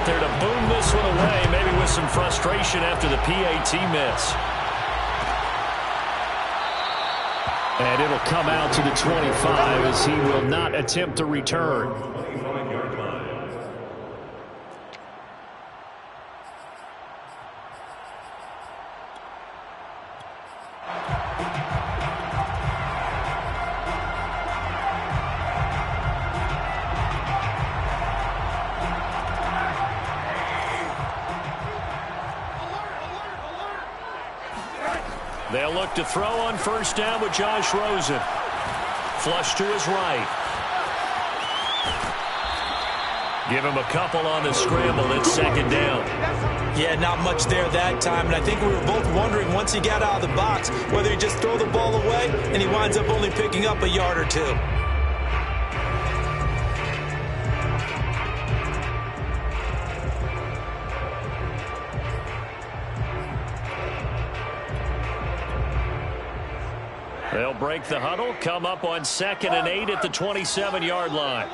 there to boom this one away, maybe with some frustration after the PAT miss. And it'll come out to the 25 as he will not attempt to return. They'll look to throw on first down with Josh Rosen. Flush to his right. Give him a couple on the scramble. It's second down. Yeah, not much there that time. And I think we were both wondering once he got out of the box whether he'd just throw the ball away and he winds up only picking up a yard or two. They'll break the huddle, come up on 2nd and 8 at the 27-yard line.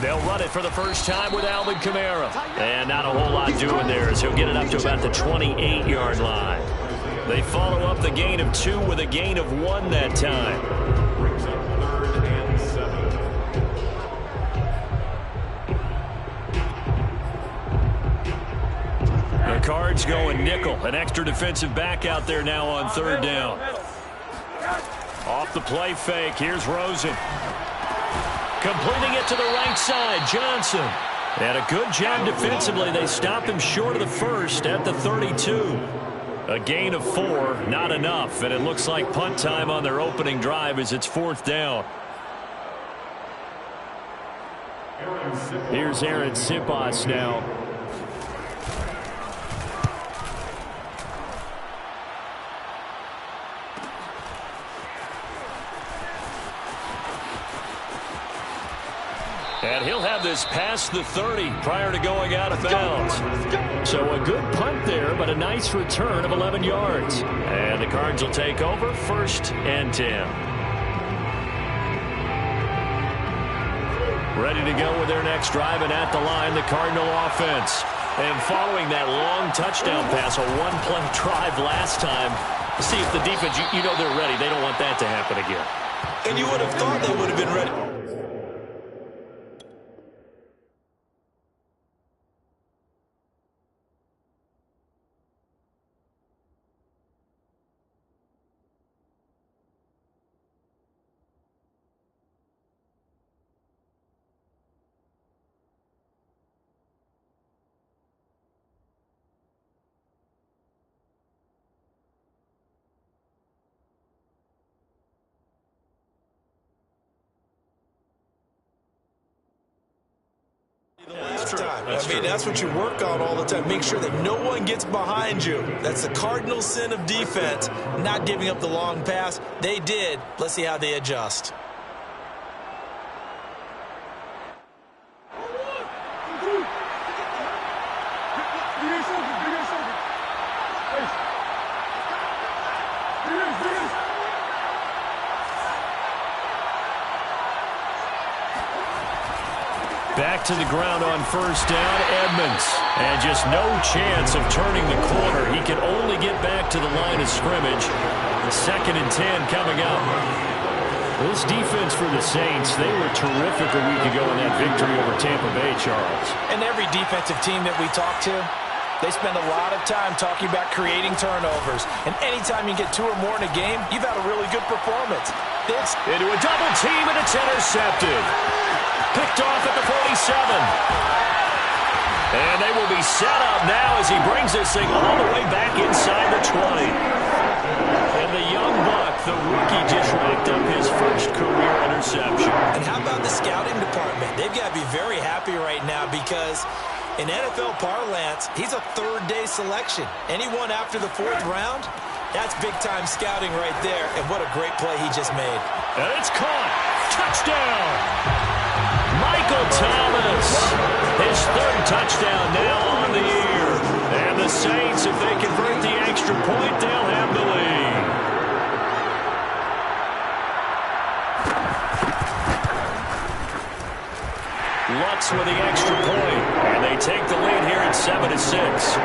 They'll run it for the first time with Alvin Kamara. And not a whole lot doing there as he'll get it up to about the 28-yard line. They follow up the gain of 2 with a gain of 1 that time. The Cards going nickel. An extra defensive back out there now on 3rd down. Off the play fake. Here's Rosen. Completing it to the right side. Johnson. And a good job defensively. They stop him short of the first at the 32. A gain of 4. Not enough. And it looks like punt time on their opening drive as it's 4th down. Here's Aaron Sipas now. And he'll have this past the 30 prior to going out of bounds. So a good punt there, but a nice return of 11 yards. And the Cards will take over 1st and 10. Ready to go with their next drive, and at the line, the Cardinal offense. And following that long touchdown pass, a one-play drive last time, see if the defense, you know they're ready. They don't want that to happen again. And you would have thought they would have been ready. I mean, that's what you work on all the time. Make sure that no one gets behind you. That's the cardinal sin of defense, not giving up the long pass. They did. Let's see how they adjust. Back to the ground on first down, Edmonds. And just no chance of turning the corner. He can only get back to the line of scrimmage. 2nd and 10 coming up. This defense for the Saints, they were terrific a week ago in that victory over Tampa Bay, Charles. And every defensive team that we talk to, they spend a lot of time talking about creating turnovers. And anytime you get 2 or more in a game, you've had a really good performance. It's into a double team, and it's intercepted. Picked off at the 47. And they will be set up now as he brings this thing all the way back inside the 20. And the young buck, the rookie, just racked up his first career interception. And how about the scouting department? They've got to be very happy right now because in NFL parlance, he's a 3rd-day selection. Anyone after the 4th round, that's big-time scouting right there. And what a great play he just made. And it's caught. Touchdown. Michael Thomas, his 3rd touchdown now on the year. And the Saints, if they convert the extra point, they'll have the lead. Lutz success with the extra point. And they take the lead here at 7-6.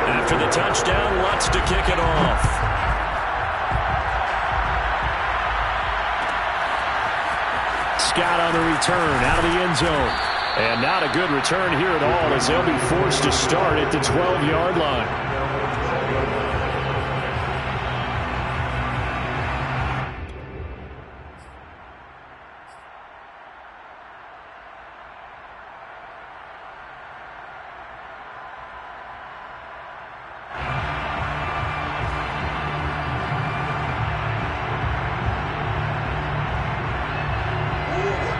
After the touchdown, Lutz to kick it off. Scott on the return out of the end zone. And not a good return here at all, as they'll be forced to start at the 12-yard line.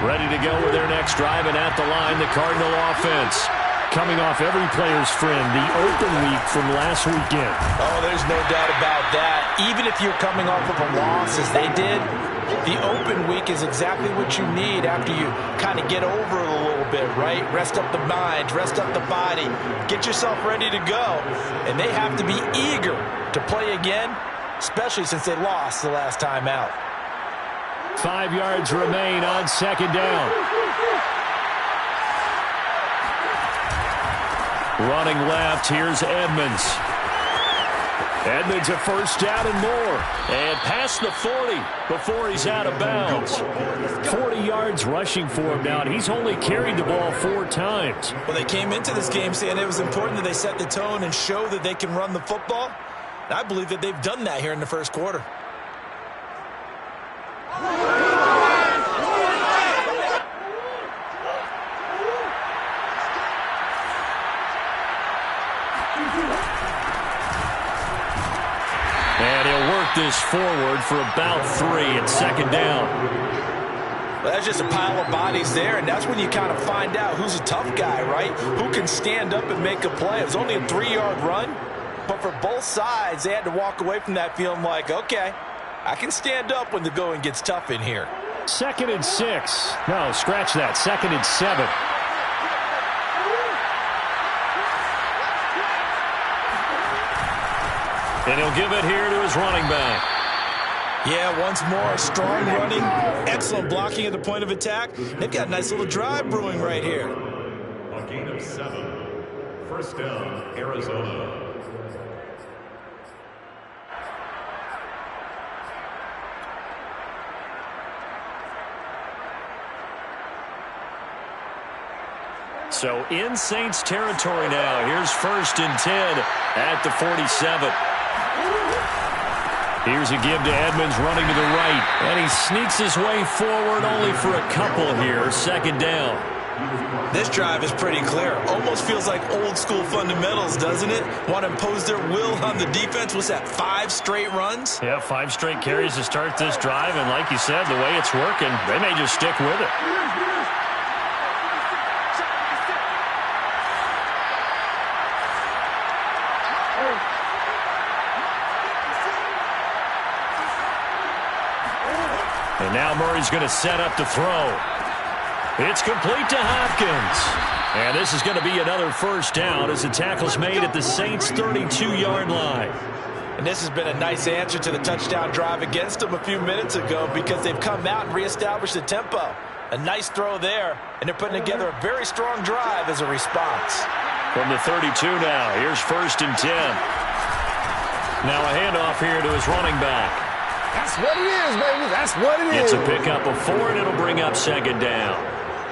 Ready to go with their next drive, and at the line, the Cardinal offense. Coming off every player's friend, the open week from last weekend. Oh, there's no doubt about that. Even if you're coming off of a loss as they did, the open week is exactly what you need after you kind of get over it a little bit, right? Rest up the mind, rest up the body, get yourself ready to go. And they have to be eager to play again, especially since they lost the last time out. 5 yards remain on second down. Running left, here's Edmonds. Edmonds a first down and more. And past the 40 before he's out of bounds. 40 yards rushing for him now, and he's only carried the ball 4 times. Well, they came into this game saying it was important that they set the tone and show that they can run the football. And I believe that they've done that here in the first quarter. And he'll work this forward for about 3 at second down. Well, that's just a pile of bodies there, and that's when you kind of find out who's a tough guy, right? Who can stand up and make a play. It was only a 3-yard run, but for both sides, they had to walk away from that feeling like, okay, I can stand up when the going gets tough in here. 2nd and 6. No, scratch that. 2nd and 7. And he'll give it here to his running back. Yeah, once more, strong running, excellent blocking at the point of attack. They've got a nice little drive brewing right here. A gain of 7. First down, Arizona. So in Saints territory now. Here's 1st and 10 at the 47. Here's a give to Edmonds running to the right. And he sneaks his way forward only for a couple here. 2nd down. This drive is pretty clear. Almost feels like old school fundamentals, doesn't it? Want to impose their will on the defense. What's that, 5 straight runs? Yeah, 5 straight carries to start this drive. And like you said, the way it's working, they may just stick with it. And now Murray's going to set up to throw. It's complete to Hopkins. And this is going to be another first down as the tackle's made at the Saints' 32-yard line. And this has been a nice answer to the touchdown drive against them a few minutes ago because they've come out and reestablished the tempo. A nice throw there, and they're putting together a very strong drive as a response. From the 32 now, here's 1st and 10. Now a handoff here to his running back. That's what it is, baby. That's what it is. It's a pickup of 4, and it'll bring up 2nd down.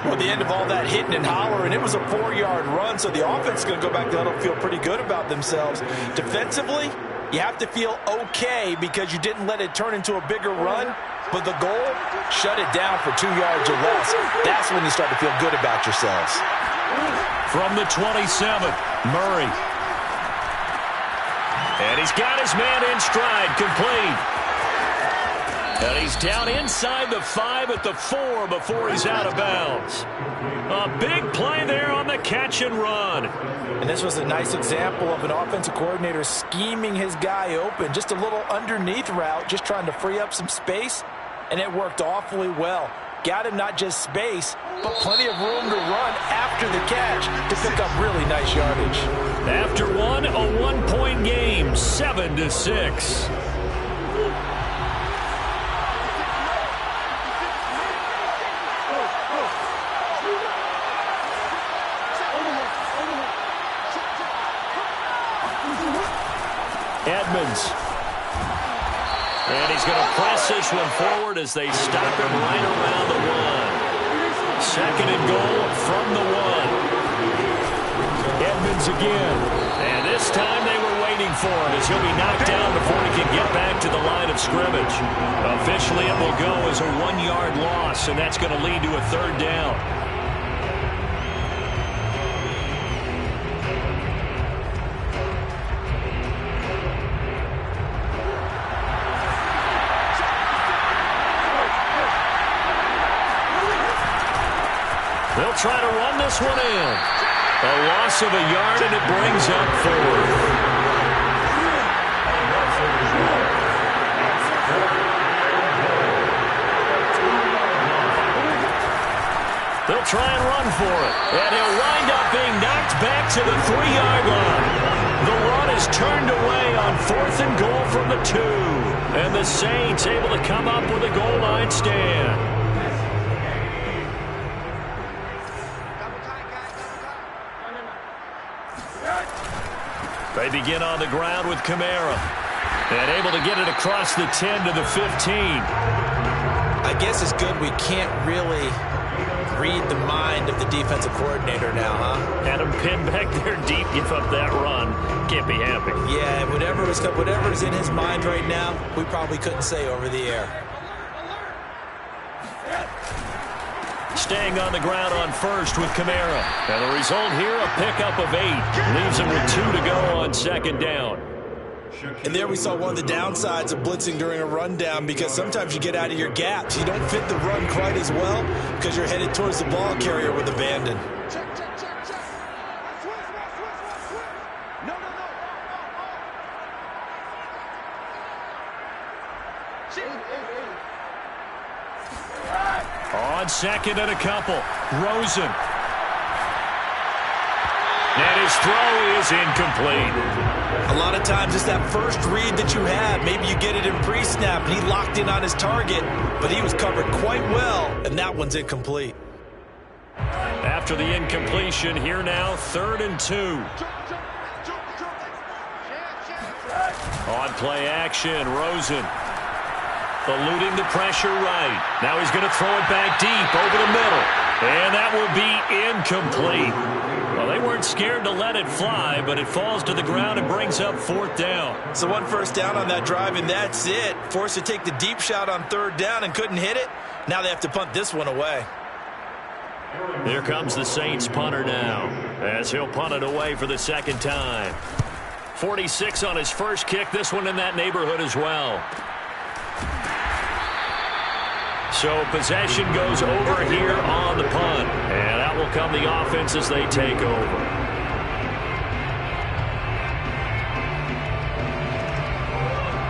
Well, the end of all that hitting and hollering, it was a 4-yard run, so the offense is going to go back there and feel pretty good about themselves. Defensively, you have to feel okay because you didn't let it turn into a bigger run, but the goal, shut it down for 2 yards or less. That's when you start to feel good about yourselves. From the 27, Murray. And he's got his man in stride, complete. And he's down inside the 5 at the 4 before he's out of bounds. A big play there on the catch and run. And this was a nice example of an offensive coordinator scheming his guy open. Just a little underneath route, just trying to free up some space, and it worked awfully well. Got him not just space, but plenty of room to run after the catch to pick up really nice yardage. After one, a 1-point game, 7-6. Edmonds. And he's going to press this one forward as they stop him right around the 1. Second and goal from the 1. Edmonds again. And this time they were waiting for him as he'll be knocked down before he can get back to the line of scrimmage. Officially it will go as a 1-yard loss, and that's going to lead to a 3rd down. They'll try to run this one in. A loss of a yard, and it brings up 4th. They'll try and run for it. And he'll wind up being knocked back to the 3-yard line. The run is turned away on 4th and goal from the 2. And the Saints able to come up with a goal line stand. They begin on the ground with Kamara. And able to get it across the 10 to the 15. I guess it's good we can't really read the mind of the defensive coordinator now, huh? Had him pinned back there deep, give up that run. Can't be happy. Yeah, whatever's in his mind right now, we probably couldn't say over the air. Staying on the ground on first with Kamara. And the result here, a pickup of 8. Leaves him with 2 to go on 2nd down. And there we saw one of the downsides of blitzing during a rundown, because sometimes you get out of your gaps. You don't fit the run quite as well because you're headed towards the ball carrier with abandon. On 2nd and a couple, Rosen. And his throw is incomplete. A lot of times it's that first read that you have. Maybe you get it in pre-snap, and he locked in on his target, but he was covered quite well, and that one's incomplete. After the incompletion, here now, 3rd and 2. On play action, Rosen. Eluding the pressure right. Now he's going to throw it back deep over the middle. And that will be incomplete. Well, they weren't scared to let it fly, but it falls to the ground and brings up 4th down. So 1 first down on that drive, and that's it. Forced to take the deep shot on 3rd down and couldn't hit it. Now they have to punt this one away. Here comes the Saints punter now, as he'll punt it away for the 2nd time. 46 on his first kick. This one in that neighborhood as well. So possession goes over here on the punt. And out will come the offense as they take over.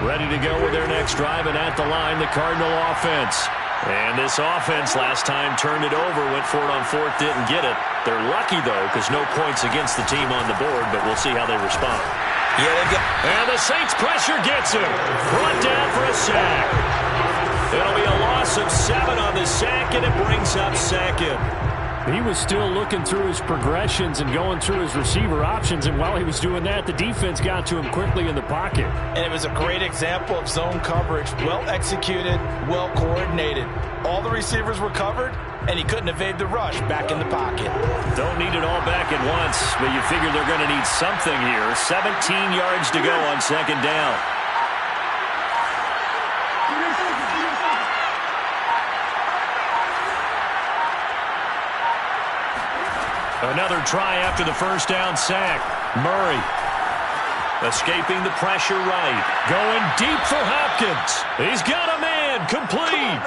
Ready to go with their next drive, and at the line, the Cardinal offense. And this offense last time turned it over, went for it on 4th, didn't get it. They're lucky, though, because no points against the team on the board, but we'll see how they respond. Yeah, and the Saints pressure gets him. Brought down for a sack. It'll be a loss of 7 on the sack, and it brings up 2nd. He was still looking through his progressions and going through his receiver options, and while he was doing that, the defense got to him quickly in the pocket. And it was a great example of zone coverage. Well executed, well coordinated. All the receivers were covered, and he couldn't evade the rush back in the pocket. Don't need it all back at once, but you figure they're going to need something here. 17 yards to go on 2nd down. Another try after the first down sack. Murray escaping the pressure right. Going deep for Hopkins. He's got a man. Complete.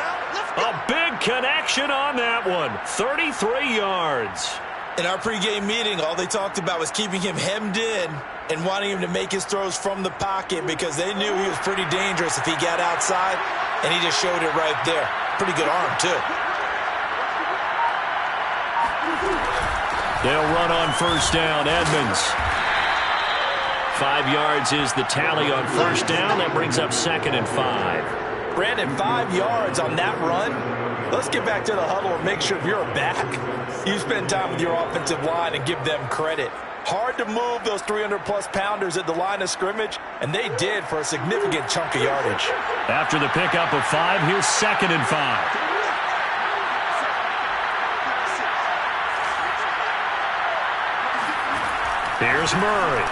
A big connection on that one. 33 yards. In our pregame meeting, all they talked about was keeping him hemmed in and wanting him to make his throws from the pocket because they knew he was pretty dangerous if he got outside, and he just showed it right there. Pretty good arm, too. They'll run on first down. Edmonds. 5 yards is the tally on first down. That brings up 2nd and 5. Brandon, 5 yards on that run. Let's get back to the huddle and make sure if you're a back, you spend time with your offensive line and give them credit. Hard to move those 300-plus pounders at the line of scrimmage, and they did for a significant chunk of yardage. After the pickup of 5, here's 2nd and 5. Here's Murray.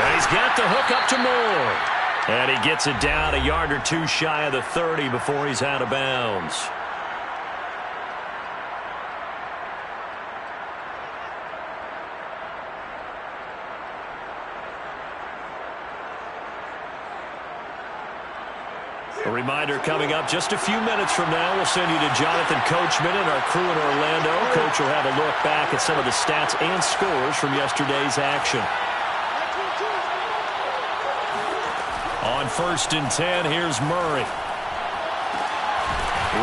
And he's got the hook up to Moore. And he gets it down a yard or two shy of the 30 before he's out of bounds. A reminder coming up just a few minutes from now. We'll send you to Jonathan Coachman and our crew in Orlando. Coach will have a look back at some of the stats and scores from yesterday's action. On 1st and 10, here's Murray.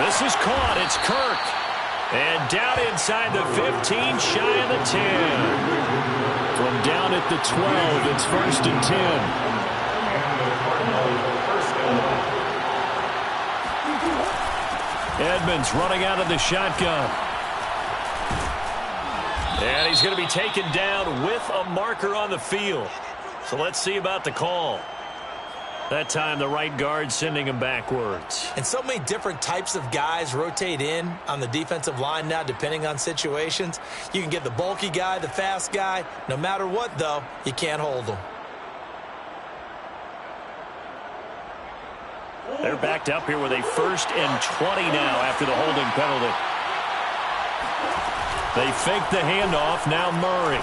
This is caught. It's Kirk. And down inside the 15, shy of the 10. From down at the 12, it's 1st and 10. Edmonds running out of the shotgun. And he's going to be taken down with a marker on the field. So let's see about the call. That time the right guard sending him backwards. And so many different types of guys rotate in on the defensive line now depending on situations. You can get the bulky guy, the fast guy. No matter what, though, you can't hold them. They're backed up here with a 1st and 20 now after the holding penalty. They fake the handoff. Now Murray.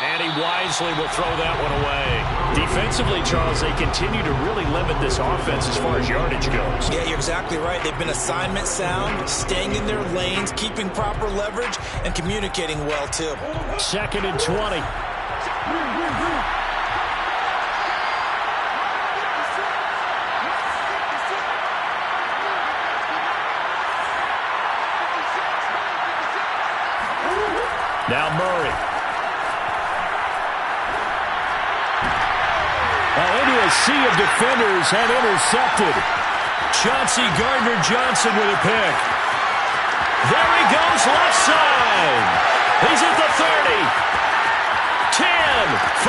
And he wisely will throw that one away. Defensively, Charles, they continue to really limit this offense as far as yardage goes. Yeah, you're exactly right. They've been assignment sound, staying in their lanes, keeping proper leverage, and communicating well, too. 2nd and 20. Now Murray. Into a sea of defenders and intercepted. Chauncey Gardner-Johnson with a pick. There he goes, left side. He's at the 30. 10, 5,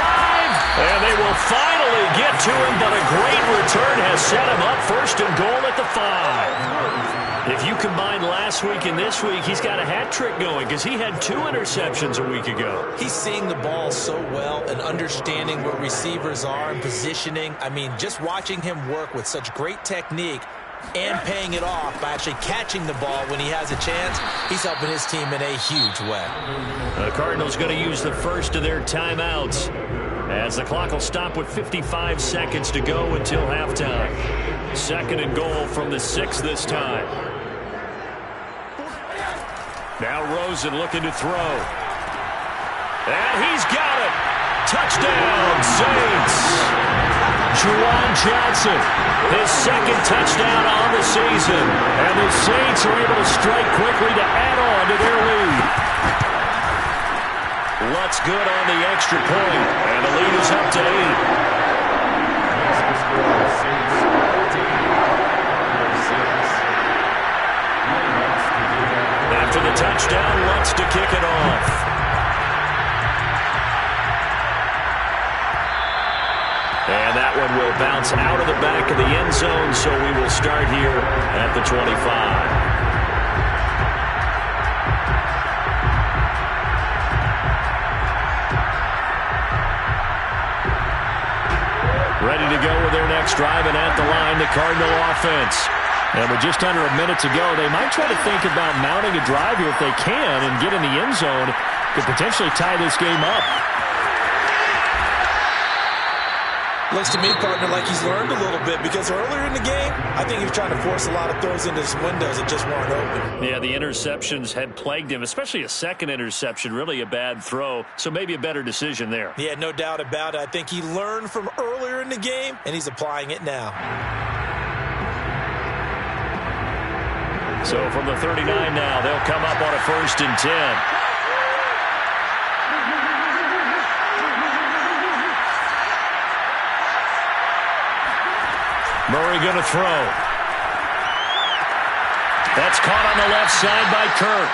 and they will finally get to him, but a great return has set him up 1st and goal at the 5. If you combine last week and this week, he's got a hat trick going because he had 2 interceptions a week ago. He's seeing the ball so well and understanding where receivers are and positioning. I mean, just watching him work with such great technique and paying it off by actually catching the ball when he has a chance, he's helping his team in a huge way. The Cardinals going to use the first of their timeouts as the clock will stop with 55 seconds to go until halftime. 2nd and goal from the 6 this time. Now Rosen looking to throw. And he's got it. Touchdown, Saints. Juwan Johnson, his 2nd touchdown on the season. And the Saints are able to strike quickly to add on to their lead. Lutz good on the extra point. And the lead is up to 8. After the touchdown, Lutz to kick it off. And that one will bounce out of the back of the end zone, so we will start here at the 25. Ready to go with their next drive, and at the line, the Cardinal offense. And with just under a minute to go, they might try to think about mounting a drive here if they can and get in the end zone to potentially tie this game up. Looks to me, partner, like he's learned a little bit because earlier in the game, I think he was trying to force a lot of throws into his windows that just weren't open. Yeah, the interceptions had plagued him, especially a 2nd interception, really a bad throw. So maybe a better decision there. Yeah, no doubt about it. I think he learned from earlier in the game, and he's applying it now. So from the 39 now, they'll come up on a 1st and 10. Murray going to throw. That's caught on the left side by Kirk.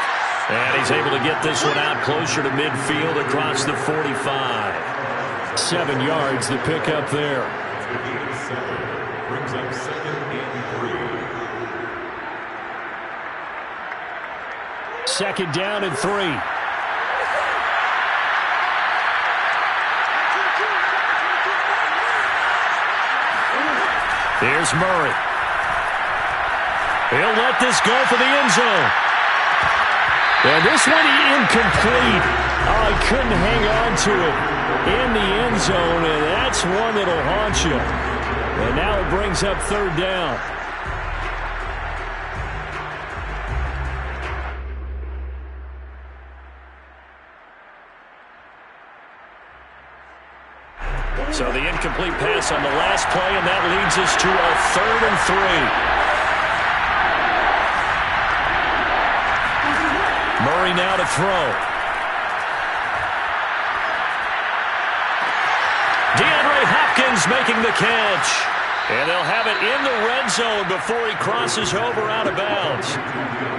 And he's able to get this one out closer to midfield across the 45. 7 yards the pick up there. Brings up 2nd and 3. 2nd down and 3. Here's Murray. He'll let this go for the end zone. And this one incomplete. Oh, he couldn't hang on to it in the end zone, and that's one that'll haunt you. And now it brings up 3rd down. So the incomplete pass on the last play, and that leads us to a 3rd and 3. Murray now to throw. DeAndre Hopkins making the catch. And they'll have it in the red zone before he crosses over out of bounds.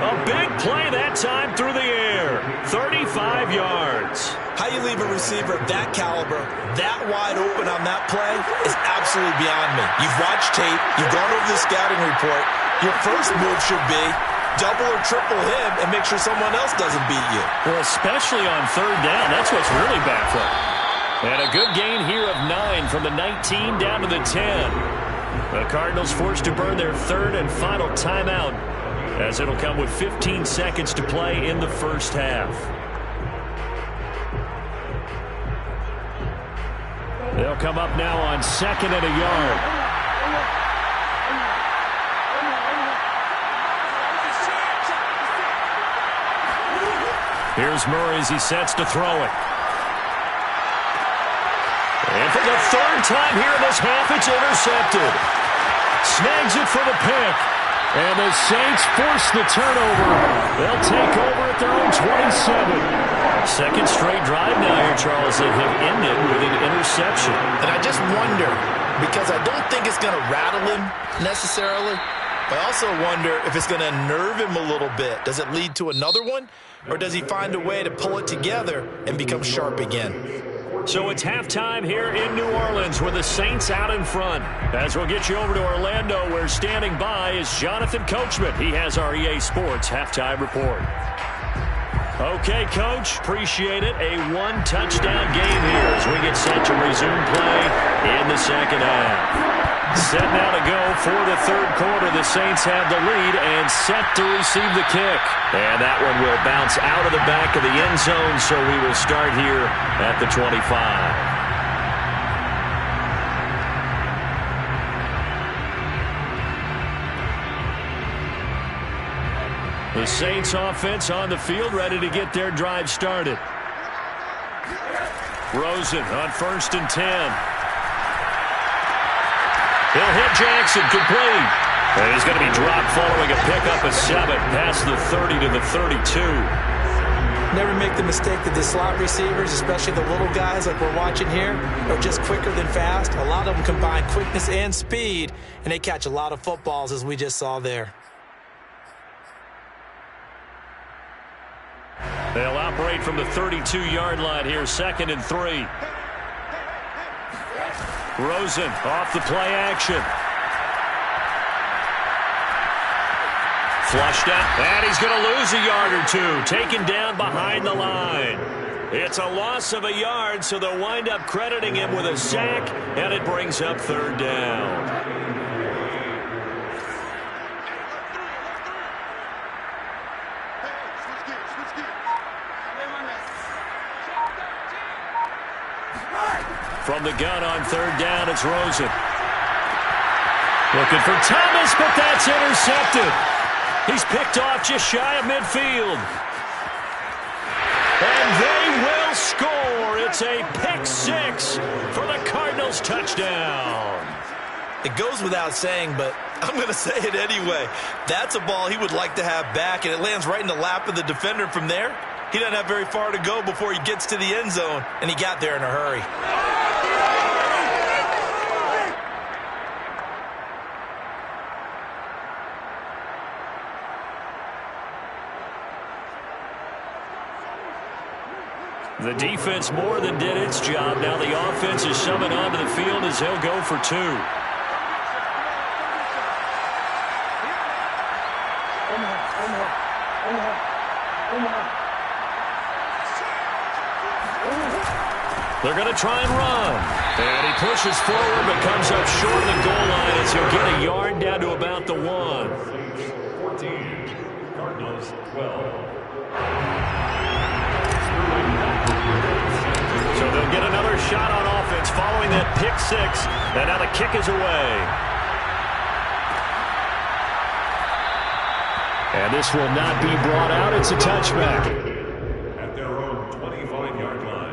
A big play that time through the air. 35 yards. How you leave a receiver of that caliber, that wide open on that play is absolutely beyond me. You've watched tape. You've gone over the scouting report. Your first move should be double or triple him and make sure someone else doesn't beat you. Well, especially on 3rd down. That's what's really baffling. And a good gain here of 9 from the 19 down to the 10. The Cardinals forced to burn their 3rd and final timeout, as it'll come with 15 seconds to play in the first half. They'll come up now on 2nd and a yard. Here's Murray as he sets to throw it. And for the 3rd time here in this half, it's intercepted. Snags it for the pick. And the Saints force the turnover. They'll take over at their own 27. 2nd straight drive now here, Charles, that have ended with an interception. And I just wonder, because I don't think it's going to rattle him necessarily. I also wonder if it's going to nerve him a little bit. Does it lead to another one? Or does he find a way to pull it together and become sharp again? So it's halftime here in New Orleans with the Saints out in front. As we'll get you over to Orlando, where standing by is Jonathan Coachman. He has our EA Sports halftime report. Okay, Coach, appreciate it. A 1-touchdown game here as we get set to resume play in the 2nd half. Set now to go for the 3rd quarter. The Saints have the lead and set to receive the kick. And that one will bounce out of the back of the end zone, so we will start here at the 25. The Saints offense on the field, ready to get their drive started. Rosen on 1st and 10. He'll hit Jackson, complete. And he's going to be dropped following a pickup of 7 past the 30 to the 32. Never make the mistake that the slot receivers, especially the little guys like we're watching here, are just quicker than fast. A lot of them combine quickness and speed, and they catch a lot of footballs, as we just saw there. They'll operate from the 32-yard line here, 2nd and 3. Rosen off the play action. Flushed out, and he's going to lose a yard or 2. Taken down behind the line. It's a loss of a yard, so they'll wind up crediting him with a sack, and it brings up 3rd down. From the gun on 3rd down, it's Rosen. Looking for Thomas, but that's intercepted. He's picked off just shy of midfield. And they will score. It's a pick 6 for the Cardinals touchdown. It goes without saying, but I'm going to say it anyway. That's a ball he would like to have back, and it lands right in the lap of the defender from there. He doesn't have very far to go before he gets to the end zone, and he got there in a hurry. The defense more than did its job. Now the offense is shoving onto the field as he'll go for 2. They're going to try and run. And he pushes forward but comes up short of the goal line as he'll get a yard down to about the 1. 14, Cardinals 12. So they'll get another shot on offense following that pick 6. And now the kick is away. And this will not be brought out. It's a touchback. At their own 25-yard line.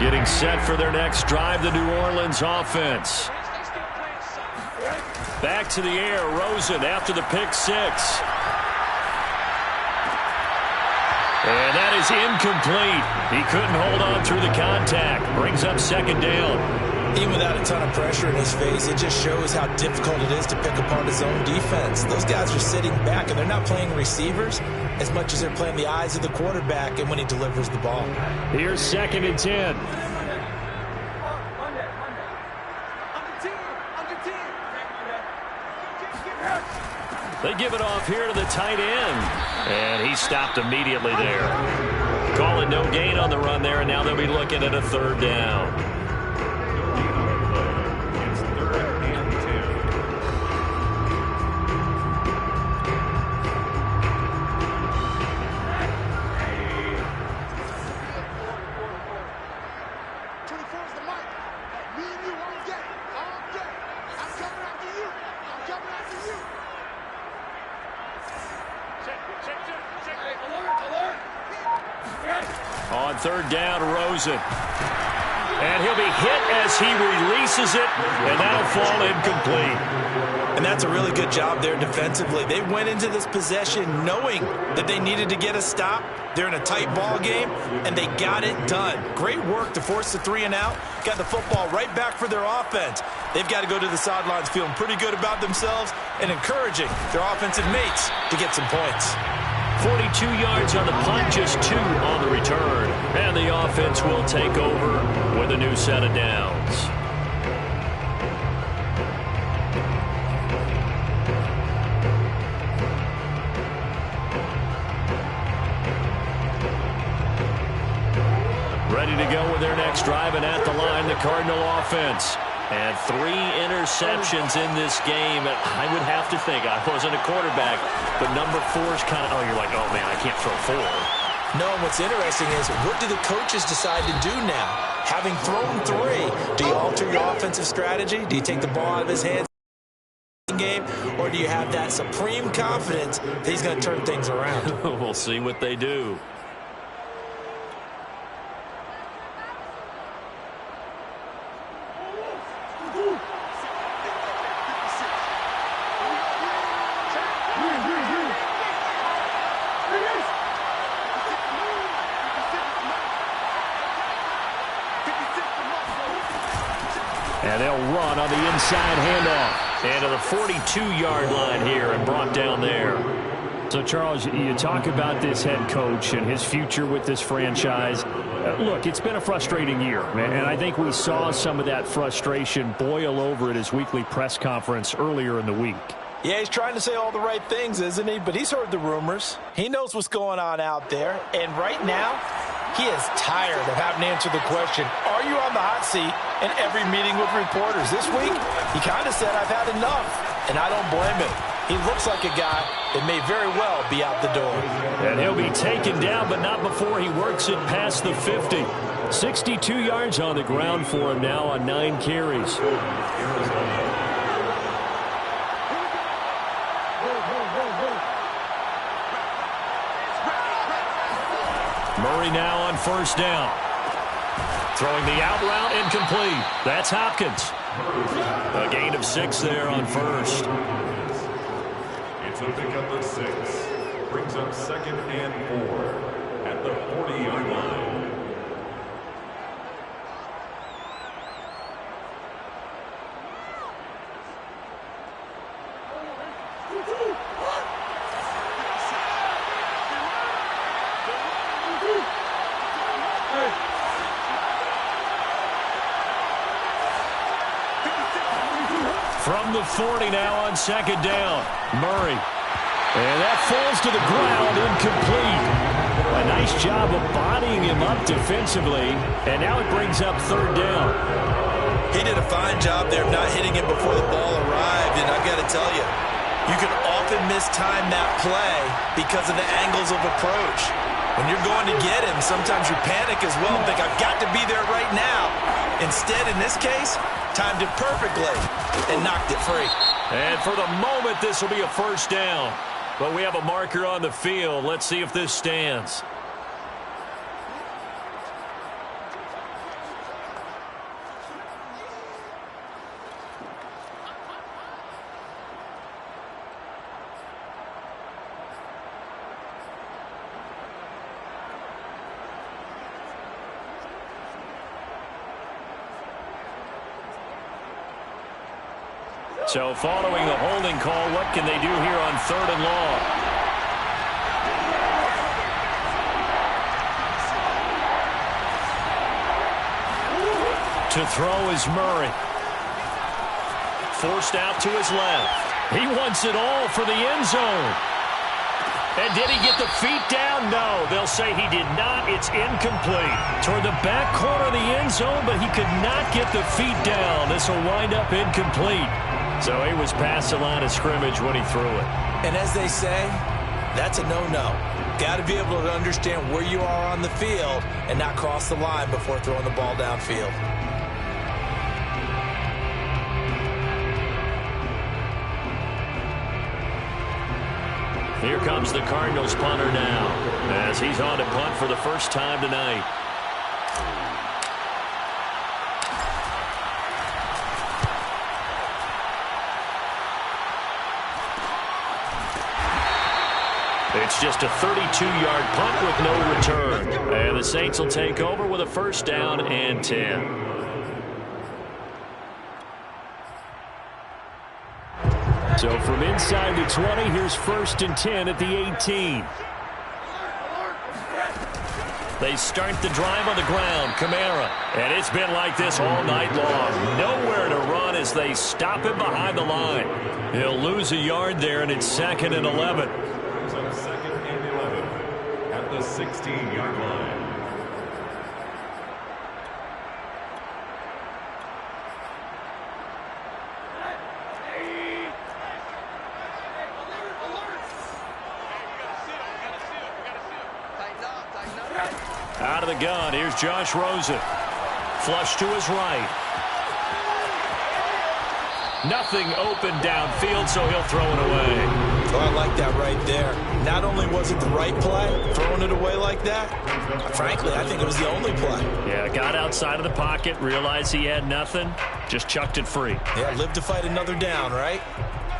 Getting set for their next drive, the New Orleans offense. Back to the air, Rosen after the pick 6. And that is incomplete. He couldn't hold on through the contact. Brings up 2nd down. Even without a ton of pressure in his face, it just shows how difficult it is to pick apart his own defense. Those guys are sitting back, and they're not playing receivers as much as they're playing the eyes of the quarterback and when he delivers the ball. Here's 2nd and 10. They give it off here to the tight end. And he stopped immediately there. Calling no gain on the run there, and now they'll be looking at a 3rd down. It's 3rd and 24's the mic. Me and you all day. All day. I'm coming after you. I'm coming after you. Check. Alert. On 3rd down, Rosen. And he'll be hit as he releases it, and that'll fall incomplete. And that's a really good job there defensively. They went into this possession knowing that they needed to get a stop. They're in a tight ball game, and they got it done. Great work to force the 3 and out. Got the football right back for their offense. They've got to go to the sidelines feeling pretty good about themselves and encouraging their offensive mates to get some points. 42 yards on the punt, just 2 on the return. And the offense will take over with a new set of downs. Ready to go with their next drive, and at the line, the Cardinal offense. And 3 interceptions in this game. I would have to think, I wasn't a quarterback, but number 4's kind of, you're like, oh, man, I can't throw 4. No, and what's interesting is, what do the coaches decide to do now? Having thrown 3, do you alter your offensive strategy? Do you take the ball out of his hands in the game? Or do you have that supreme confidence that he's going to turn things around? We'll see what they do. And they'll run on the inside handoff. And to the 42-yard line here and brought down there. So, Charles, you talk about this head coach and his future with this franchise. Look, it's been a frustrating year, and I think we saw some of that frustration boil over at his weekly press conference earlier in the week. Yeah, he's trying to say all the right things, isn't he? But he's heard the rumors. He knows what's going on out there. And right now, he is tired of having to answer the question, are you on the hot seat in every meeting with reporters? This week, he kind of said, I've had enough. And I don't blame him. He looks like a guy that may very well be out the door. And he'll be taken down, but not before he works it past the 50. 62 yards on the ground for him now on 9 carries. Murray now on 1st down. Throwing the out route, incomplete. That's Hopkins. A gain of 6 there on 1st. It's a pickup of 6. Brings up 2nd and 4 at the 40-yard line. the 40 now on second down. Murray. And that falls to the ground, incomplete. A nice job of bodying him up defensively, and now it brings up third down. He did a fine job there of not hitting him before the ball arrived, and I've got to tell you, you can often mistime that play because of the angles of approach. When you're going to get him, sometimes you panic as well and think, I've got to be there right now. Instead, in this case, timed it perfectly and knocked it free. And for the moment, this will be a first down. But we have a marker on the field. Let's see if this stands. So following the holding call, what can they do here on third and long? To throw is Murray. Forced out to his left. He wants it all for the end zone. And did he get the feet down? No, they'll say he did not. It's incomplete. Toward the back corner of the end zone, but he could not get the feet down. This will wind up incomplete. So he was past the line of scrimmage when he threw it. And as they say, that's a no-no. Got to be able to understand where you are on the field and not cross the line before throwing the ball downfield. Here comes the Cardinals punter now as he's on to punt for the first time tonight. It's just a 32-yard punt with no return. And the Saints will take over with a first down and 10. So from inside the 20, here's first and 10 at the 18. They start the drive on the ground. Kamara. And it's been like this all night long. Nowhere to run as they stop him behind the line. He'll lose a yard there, and it's second and 11. Second and 11 at the 16-yard line. Out of the gun, here's Josh Rosen. Flush to his right. Nothing open downfield, so he'll throw it away. Oh, I like that right there. Not only was it the right play, throwing it away like that, frankly, I think it was the only play. Yeah, got outside of the pocket, realized he had nothing, just chucked it free. Yeah, live to fight another down, right?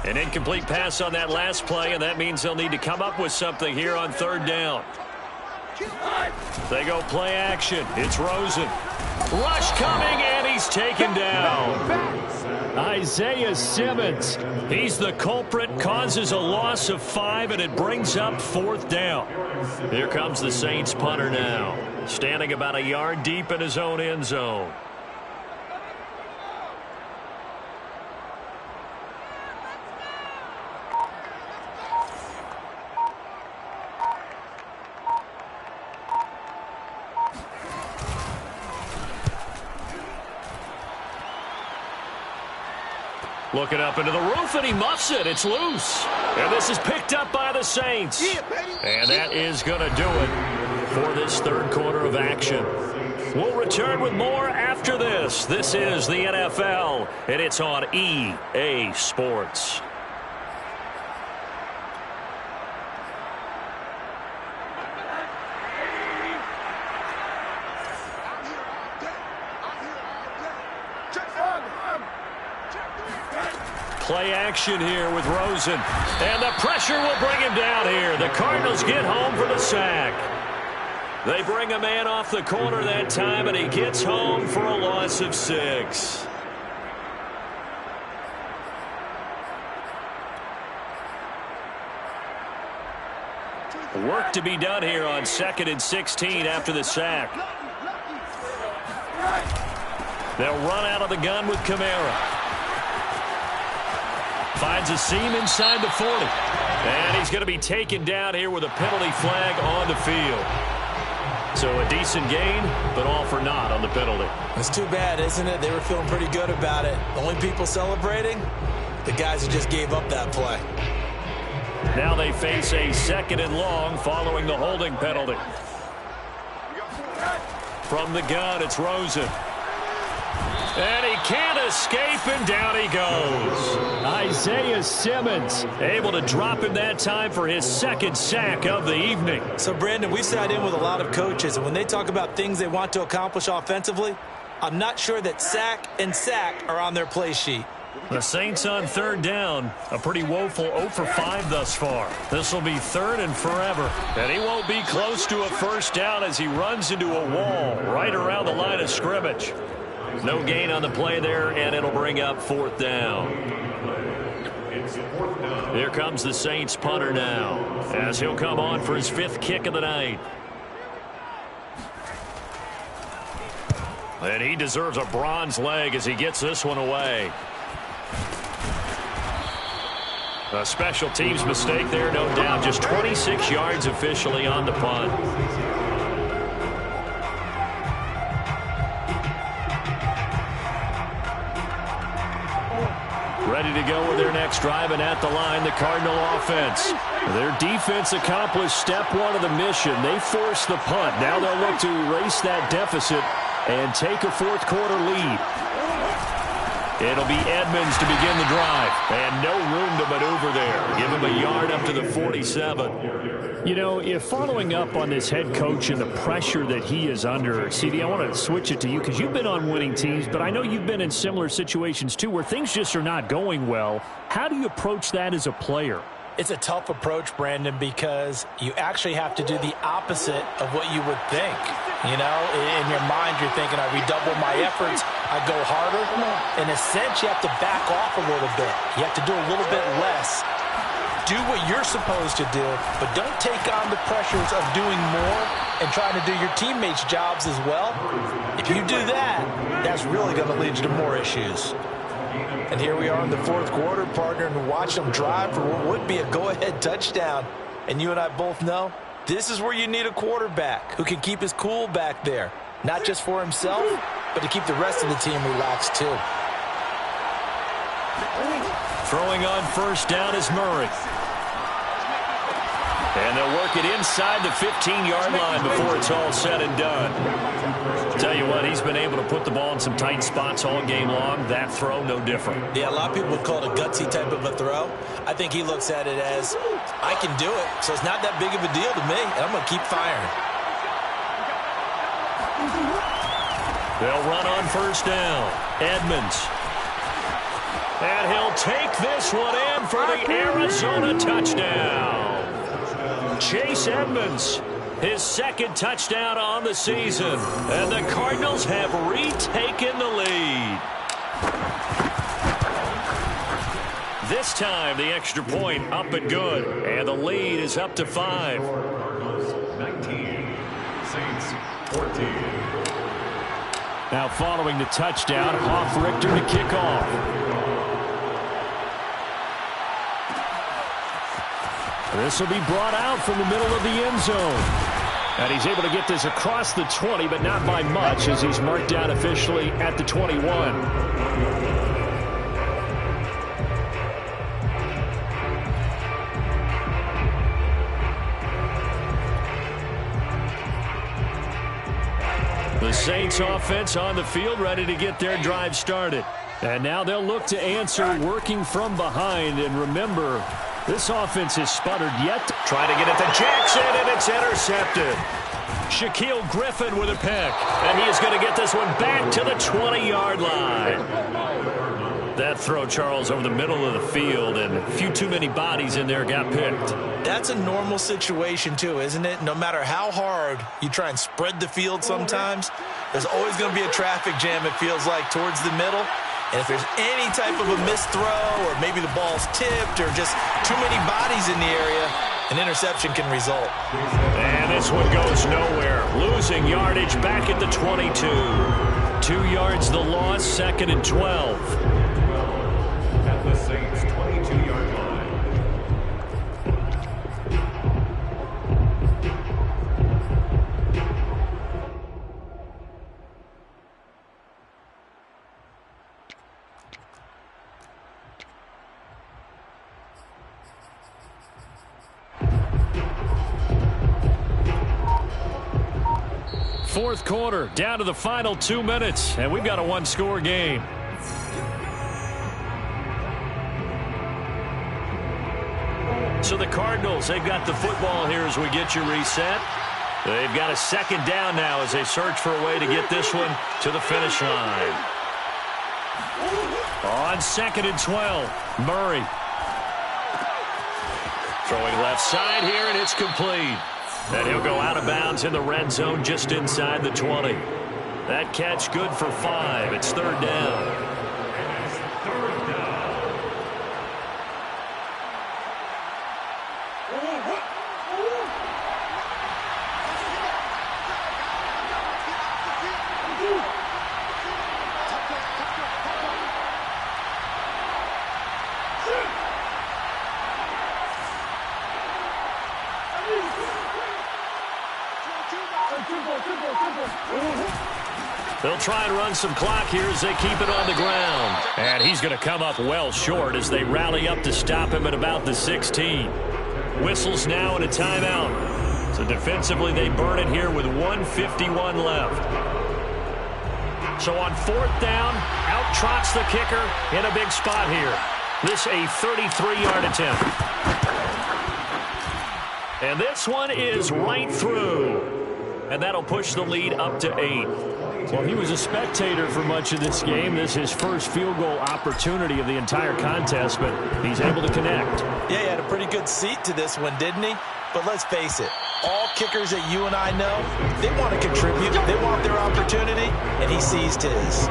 An incomplete pass on that last play, and that means they'll need to come up with something here on third down. They go play action. It's Rosen. Rush coming, and he's taken down. Isaiah Simmons. He's the culprit, causes a loss of 5, and it brings up fourth down. Here comes the Saints punter now, standing about a yard deep in his own end zone. Looking up into the roof, and he muffs it. It's loose. And this is picked up by the Saints. And that is going to do it for this third quarter of action. We'll return with more after this. This is the NFL, and it's on EA Sports. Play action here with Rosen. And the pressure will bring him down here. The Cardinals get home for the sack. They bring a man off the corner that time, and he gets home for a loss of 6. Work to be done here on 2nd and 16 after the sack. They'll run out of the gun with Kamara. Finds a seam inside the 40. And he's going to be taken down here with a penalty flag on the field. So a decent gain, but all for naught on the penalty. It's too bad, isn't it? They were feeling pretty good about it. The only people celebrating, the guys who just gave up that play. Now they face a 2nd and long following the holding penalty. From the gun, it's Rosen. And he can't escape, and down he goes. Isaiah Simmons able to drop him that time for his 2nd sack of the evening. So, Brandon, we've sat in with a lot of coaches, and when they talk about things they want to accomplish offensively, I'm not sure that sack and sack are on their play sheet. The Saints on 3rd down. A pretty woeful 0 for 5 thus far. This will be 3rd and forever. And he won't be close to a 1st down as he runs into a wall right around the line of scrimmage. No gain on the play there, and it'll bring up 4th down. Here comes the Saints punter now, as he'll come on for his 5th kick of the night. And he deserves a bronze leg as he gets this one away. A special teams mistake there, no doubt. Just 26 yards officially on the punt. Ready to go with their next drive, and at the line, the Cardinal offense. Their defense accomplished step 1 of the mission. They forced the punt. Now they'll look to erase that deficit and take a 4th quarter lead. It'll be Edmonds to begin the drive. And no room to maneuver there. Give him a yard up to the 47. You know, if following up on this head coach and the pressure that he is under, CD, I want to switch it to you because you've been on winning teams, but I know you've been in similar situations too where things just are not going well. How do you approach that as a player? It's a tough approach, Brandon, because you actually have to do the opposite of what you would think. You know, in your mind, you're thinking, I redouble my efforts, I go harder. In a sense, you have to back off a little bit. You have to do a little bit less. Do what you're supposed to do, but don't take on the pressures of doing more and trying to do your teammates' jobs as well. If you do that, that's really going to lead you to more issues. And here we are in the 4th quarter, partner, and watch them drive for what would be a go-ahead touchdown. And you and I both know this is where you need a quarterback who can keep his cool back there, not just for himself, but to keep the rest of the team relaxed too. Throwing on 1st down is Murray. And they'll work it inside the 15-yard line before it's all said and done. Tell you what, he's been able to put the ball in some tight spots all game long. That throw, no different. Yeah, a lot of people would call it a gutsy type of a throw. I think he looks at it as, I can do it, so it's not that big of a deal to me, and I'm going to keep firing. They'll run on 1st down. Edmonds. And he'll take this one in for the Arizona touchdown. Chase Edmonds, his 2nd touchdown on the season. And the Cardinals have retaken the lead. This time, the extra point up and good. And the lead is up to 5. 19, Saints 14. Now following the touchdown, Hoff-Richter to kick off. This will be brought out from the middle of the end zone. And he's able to get this across the 20, but not by much as he's marked down officially at the 21. The Saints offense on the field ready to get their drive started. And now they'll look to answer working from behind. And remember, this offense has sputtered yet. Trying to get it to Jackson, and it's intercepted. Shaquille Griffin with a pick. And he is going to get this one back to the 20-yard line. That throw, Charles, over the middle of the field, and a few too many bodies in there got picked. That's a normal situation, too, isn't it? No matter how hard you try and spread the field sometimes, there's always going to be a traffic jam, it feels like, towards the middle. And if there's any type of a missed throw or maybe the ball's tipped or just too many bodies in the area, an interception can result. And this one goes nowhere. Losing yardage back at the 22. 2 yards the loss, 2nd and 12. At the Saints 22. fourth quarter, down to the final 2 minutes, and we've got a one-score game. So the Cardinals, they've got the football here as we get you reset. They've got a second down now as they search for a way to get this one to the finish line. On 2nd and 12, Murray. Throwing left side here, and it's complete. And he'll go out of bounds in the red zone just inside the 20. That catch good for 5. It's 3rd down. They'll try and run some clock here as they keep it on the ground. And he's going to come up well short as they rally up to stop him at about the 16. Whistles now and a timeout. So defensively they burn it here with 1:51 left. So on 4th down, out trots the kicker in a big spot here. This a 33-yard attempt. And this one is right through. And that'll push the lead up to 8. Well, he was a spectator for much of this game. This is his first field goal opportunity of the entire contest, but he's able to connect. Yeah, he had a pretty good seat to this one, didn't he? But let's face it, all kickers that you and I know, they want to contribute. They want their opportunity, and he seized his.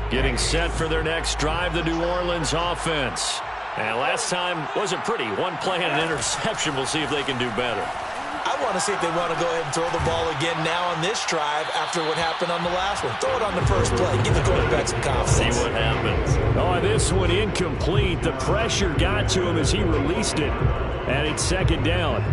Getting set for their next drive, the New Orleans offense. And last time wasn't pretty. One play and an interception. We'll see if they can do better. I want to see if they want to go ahead and throw the ball again now on this drive after what happened on the last one. Throw it on the first play. Give the quarterback some confidence. See what happens. Oh, this one incomplete. The pressure got to him as he released it. And it's 2nd down.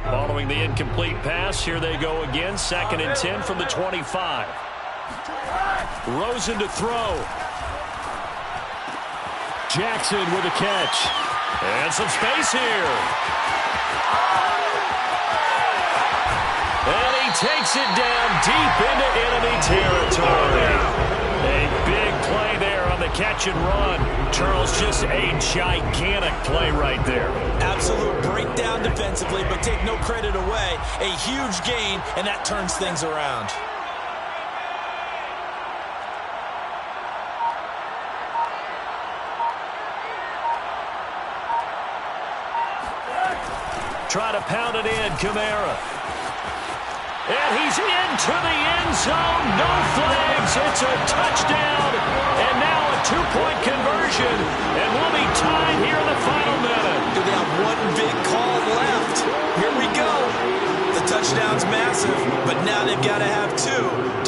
Following the incomplete pass, here they go again. 2nd and 10 from the 25. Rosen to throw. Jackson with a catch. And some space here. And he takes it down deep into enemy territory. A big play there on the catch and run. Charles, just a gigantic play right there. Absolute breakdown defensively, but take no credit away. A huge gain, and that turns things around. Try to pound it in, Kamara. And he's into the end zone. No flags. It's a touchdown. And now a 2-point conversion. And we'll be tied here in the final minute. They have one big call left. Here we go. The touchdown's massive, but now they've got to have 2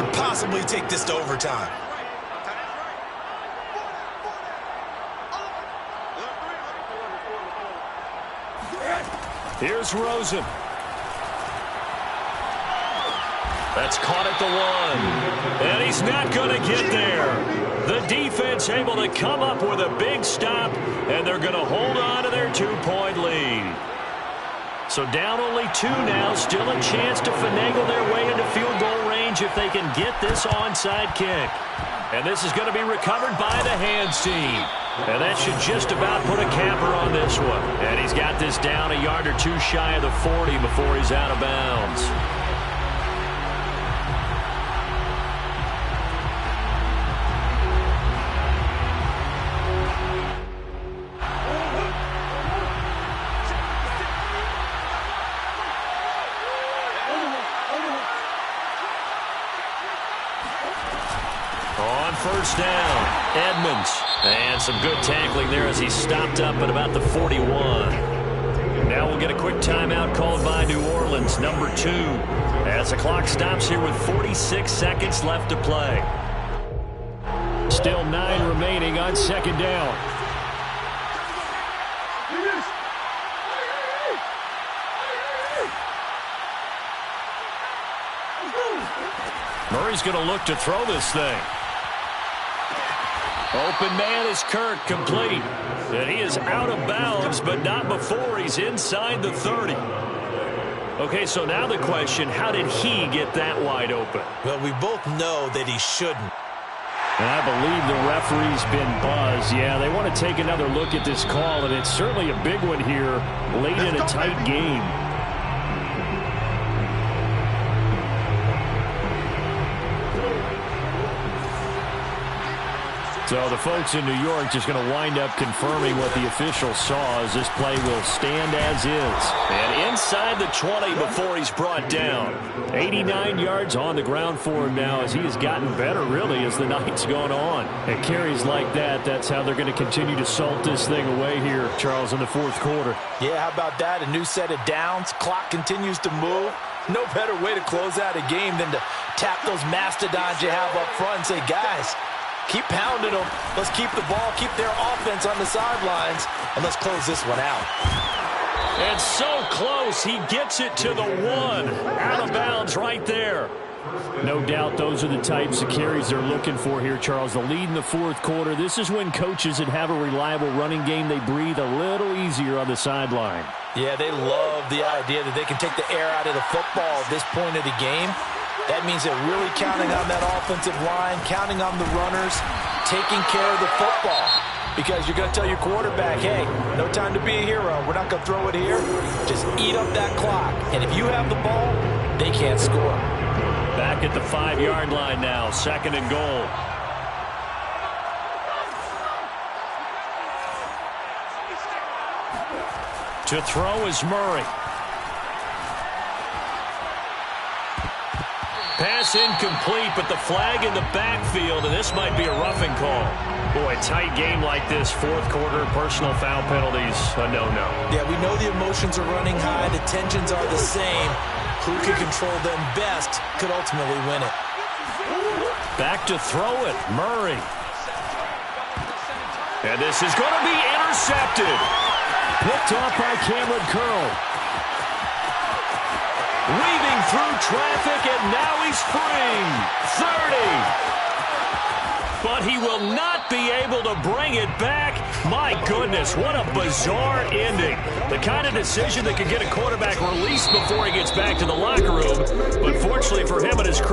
to possibly take this to overtime. Here's Rosen. That's caught at the 1. And he's not going to get there. The defense able to come up with a big stop, and they're going to hold on to their 2-point lead. So down only 2 now, still a chance to finagle their way into field goal range if they can get this onside kick. And this is going to be recovered by the hands team. And that should just about put a capper on this one. And he's got this down a yard or 2 shy of the 40 before he's out of bounds. On 1st down, Edmonds. And some good tackling there as he stopped up at about the 41. Now we'll get a quick timeout called by New Orleans, number 2. As the clock stops here with 46 seconds left to play. Still 9 remaining on 2nd down. Murray's going to look to throw this thing. Open man is Kirk, complete. And he is out of bounds, but not before he's inside the 30. Okay, so now the question, how did he get that wide open? Well, we both know that he shouldn't. And I believe the referee's been buzzed. Yeah, they want to take another look at this call, and it's certainly a big one here late in a tight game. So the folks in New York just going to wind up confirming what the official saw as this play will stand as is. And inside the 20 before he's brought down. 89 yards on the ground for him now as he has gotten better, really, as the night's gone on. And carries like that, that's how they're going to continue to salt this thing away here, Charles, in the fourth quarter. Yeah, how about that? A new set of downs. Clock continues to move. No better way to close out a game than to tap those mastodons you have up front and say, guys, keep pounding them. Let's keep the ball, keep their offense on the sidelines, and let's close this one out. And so close, he gets it to the 1. Out of bounds right there. No doubt those are the types of carries they're looking for here, Charles. The lead in the fourth quarter. This is when coaches that have a reliable running game, they breathe a little easier on the sideline. Yeah, they love the idea that they can take the air out of the football at this point of the game. That means they're really counting on that offensive line, counting on the runners, taking care of the football. Because you're going to tell your quarterback, hey, no time to be a hero. We're not going to throw it here. Just eat up that clock. And if you have the ball, they can't score. Back at the 5-yard line now, 2nd and goal. To throw is Murray. Pass incomplete, but the flag in the backfield, and this might be a roughing call. Boy, tight game like this, fourth quarter, personal foul penalties, a no-no. Yeah, we know the emotions are running high, the tensions are the same. Who can control them best could ultimately win it. Back to throw it, Murray. And this is going to be intercepted. Picked off by Cameron Curl. Weaving through traffic, and now he's free. 30. But he will not be able to bring it back. My goodness, what a bizarre ending. The kind of decision that could get a quarterback released before he gets back to the locker room. But fortunately for him and his crew,